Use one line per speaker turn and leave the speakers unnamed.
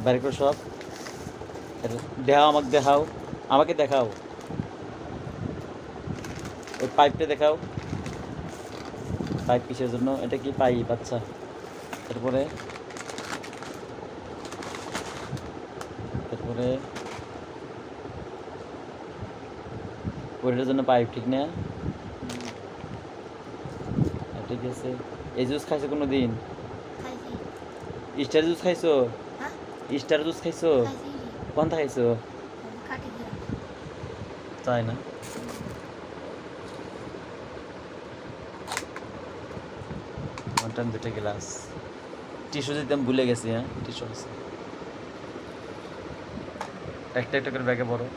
বের করো সব। দেখাও, আমাকে দেখাও, আমাকে দেখাও। ওই পাইপটা দেখাও। পাইপ কিসের জন্য? এটা কি পাইপ? আচ্ছা, তারপরে তারপরে ওইটার জন্য পাইপ, ঠিক না? ঠিক আছে। এই জুস খাইছো কোনো দিন? স্টার জুস খাইছো? স্টার জুস খাইছো? কোনটা খাইছো? তাই না? ওয়ান টাইম 2টা গ্লাস। টিস্যু দিতে আমি ভুলে গেছি। হ্যাঁ, টিস্যু আছে। একটা একটা করে ব্যাগে পড়ো।